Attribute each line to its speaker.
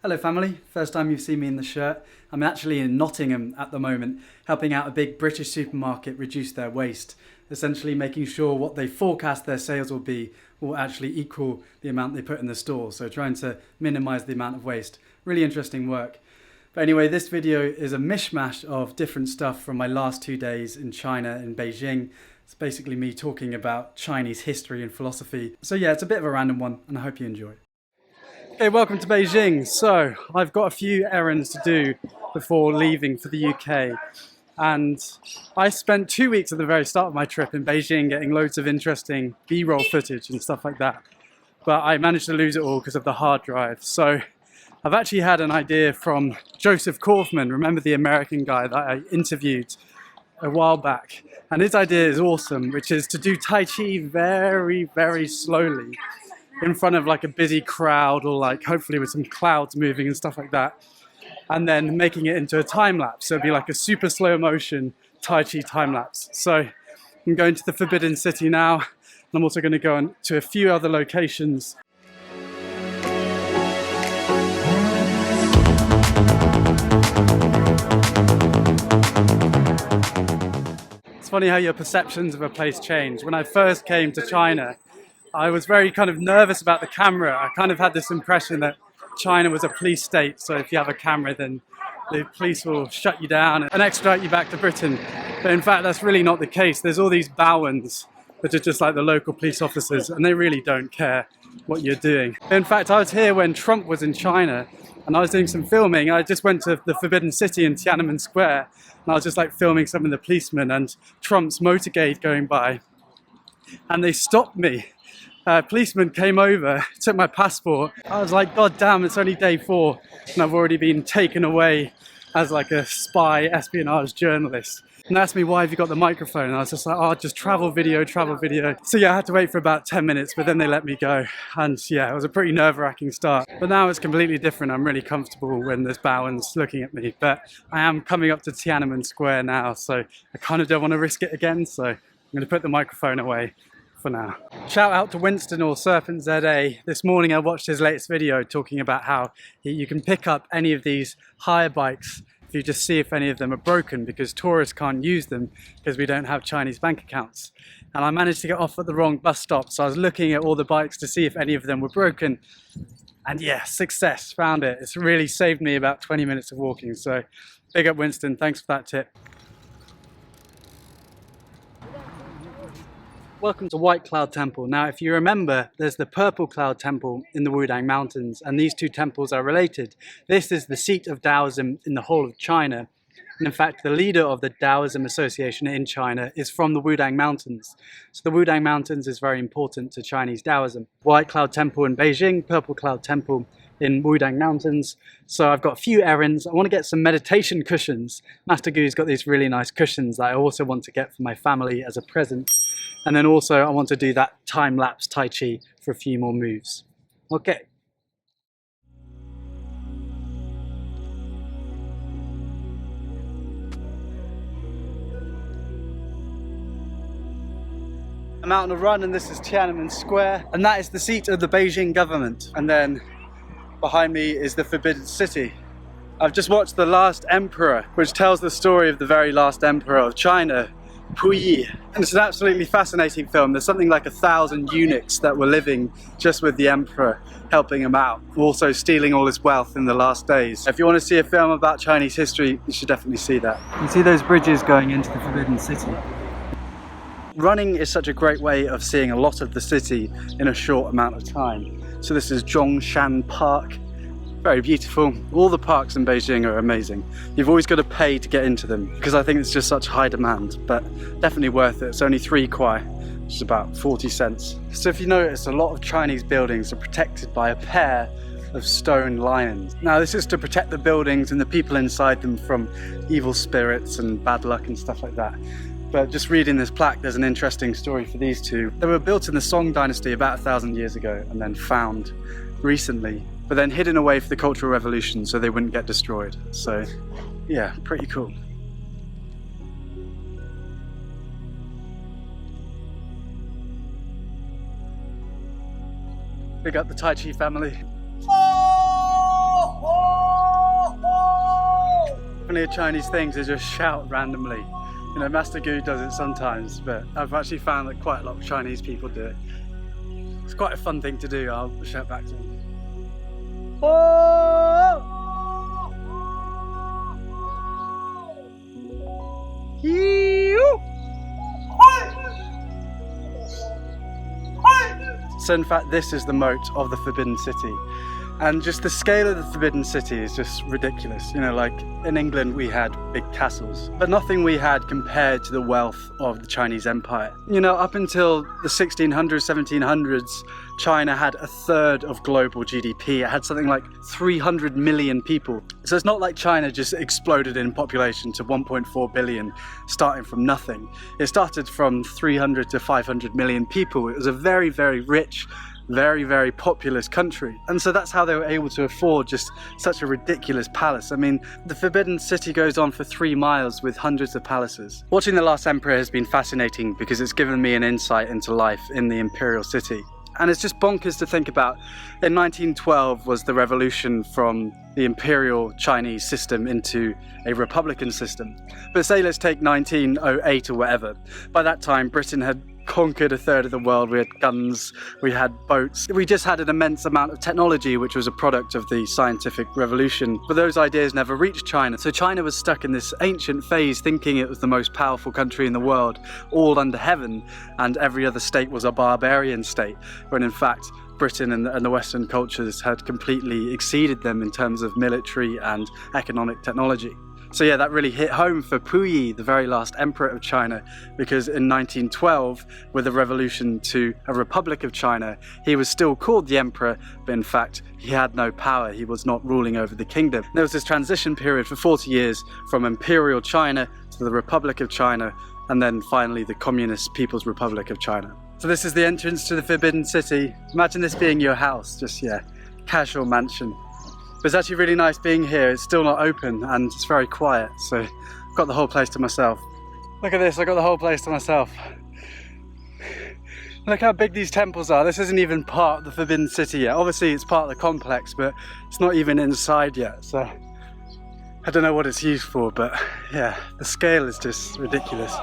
Speaker 1: Hello family, first time you've seen me in the shirt. I'm actually in Nottingham at the moment, helping out a big British supermarket reduce their waste, essentially making sure what they forecast their sales will be will actually equal the amount they put in the store, so trying to minimise the amount of waste. Really interesting work. But anyway, this video is a mishmash of different stuff from my last 2 days in China, in Beijing. It's basically me talking about Chinese history and philosophy. So yeah, it's a bit of a random one and I hope you enjoy. Okay, welcome to Beijing. So I've got a few errands to do before leaving for the UK. And I spent 2 weeks at the very start of my trip in Beijing getting loads of interesting B-roll footage and stuff like that. But I managed to lose it all because of the hard drive. So I've actually had an idea from Joseph Kaufman, remember the American guy that I interviewed a while back. And his idea is awesome, which is to do Tai Chi very, very slowly in front of like a busy crowd, or like hopefully with some clouds moving and stuff like that, and then making it into a time lapse. So it'd be like a super slow motion Tai Chi time lapse. So I'm going to the Forbidden City now, and I'm also going to go to a few other locations. It's funny how your perceptions of a place change. When I first came to China, I was very kind of nervous about the camera. I kind of had this impression that China was a police state, so if you have a camera then the police will shut you down and extradite you back to Britain. But in fact that's really not the case. There's all these bowens that are just like the local police officers, and they really don't care what you're doing. In fact, I was here when Trump was in China and I was doing some filming. I just went to the Forbidden City in Tiananmen Square and I was just like filming some of the policemen and Trump's motorcade going by, and they stopped me. Policeman came over, took my passport. I was like, God damn, it's only day 4 and I've already been taken away as like a spy espionage journalist. And they asked me, why have you got the microphone? And I was just like, oh, just travel video. So yeah, I had to wait for about 10 minutes, but then they let me go. And yeah, it was a pretty nerve-wracking start. But now it's completely different. I'm really comfortable when there's bowens looking at me. But I am coming up to Tiananmen Square now, so I kind of don't want to risk it again. So I'm going to put the microphone away for now. Shout out to Winston or Serpent ZA. This morning I watched his latest video talking about how you can pick up any of these hire bikes if you just see if any of them are broken, because tourists can't use them because we don't have Chinese bank accounts. And I managed to get off at the wrong bus stop, so I was looking at all the bikes to see if any of them were broken, and yeah, success, found it. It's really saved me about 20 minutes of walking, so big up Winston, thanks for that tip. Welcome to White Cloud Temple. Now, if you remember, there's the Purple Cloud Temple in the Wudang Mountains, and these two temples are related. This is the seat of Taoism in the whole of China. And in fact, the leader of the Taoism Association in China is from the Wudang Mountains. So the Wudang Mountains is very important to Chinese Taoism. White Cloud Temple in Beijing, Purple Cloud Temple in Wudang Mountains. So I've got a few errands. I want to get some meditation cushions. Master Gu's got these really nice cushions that I also want to get for my family as a present. And then also I want to do that time-lapse Tai Chi for a few more moves. Okay. I'm out on a run and this is Tiananmen Square, and that is the seat of the Beijing government. And then behind me is the Forbidden City. I've just watched The Last Emperor, which tells the story of the very last emperor of China, Puyi. And it's an absolutely fascinating film. There's something like 1,000 eunuchs that were living just with the emperor, helping him out, also stealing all his wealth in the last days. If you want to see a film about Chinese history, you should definitely see that. You see those bridges going into the Forbidden City? Running is such a great way of seeing a lot of the city in a short amount of time. So this is Zhongshan Park. Very beautiful. All the parks in Beijing are amazing. You've always got to pay to get into them because I think it's just such high demand, but definitely worth it. It's only 3 kwai, which is about 40 cents. So if you notice, a lot of Chinese buildings are protected by a pair of stone lions. Now this is to protect the buildings and the people inside them from evil spirits and bad luck and stuff like that. But just reading this plaque, there's an interesting story for these two. They were built in the Song dynasty about 1,000 years ago and then found recently, but then hidden away for the Cultural Revolution so they wouldn't get destroyed. So yeah, pretty cool. Big up the Tai Chi family. Oh! definitely a Chinese thing to just shout randomly. You know, Master Gu does it sometimes, but I've actually found that quite a lot of Chinese people do it. It's quite a fun thing to do. I'll shout back to them. Oh! So in fact this is the moat of the Forbidden City, and just the scale of the Forbidden City is just ridiculous. You know, like in England we had big castles, but nothing we had compared to the wealth of the Chinese Empire. You know, up until the 1600s, 1700s, China had a third of global GDP. It had something like 300 million people. So it's not like China just exploded in population to 1.4 billion, starting from nothing. It started from 300 to 500 million people. It was a very, very rich, very, very populous country. And so that's how they were able to afford just such a ridiculous palace. I mean, the Forbidden City goes on for 3 miles with hundreds of palaces. Watching The Last Emperor has been fascinating because it's given me an insight into life in the imperial city. And it's just bonkers to think about. In 1912 was the revolution from the imperial Chinese system into a republican system. But say let's take 1908 or whatever. By that time Britain had conquered a third of the world. We had guns, we had boats. We just had an immense amount of technology which was a product of the scientific revolution. But those ideas never reached China. So China was stuck in this ancient phase thinking it was the most powerful country in the world, all under heaven, and every other state was a barbarian state, when in fact Britain and the Western cultures had completely exceeded them in terms of military and economic technology. So yeah, that really hit home for Puyi, the very last emperor of China, because in 1912, with the revolution to a Republic of China, he was still called the emperor, but in fact, he had no power. He was not ruling over the kingdom. There was this transition period for 40 years from Imperial China to the Republic of China, and then finally the Communist People's Republic of China. So this is the entrance to the Forbidden City. Imagine this being your house, just, yeah, casual mansion. But it's actually really nice being here. It's still not open and it's very quiet, so I've got the whole place to myself. Look at this, I've got the whole place to myself. Look how big these temples are. This isn't even part of the Forbidden City yet. Obviously it's part of the complex, but it's not even inside yet, so I don't know what it's used for, but yeah, the scale is just ridiculous.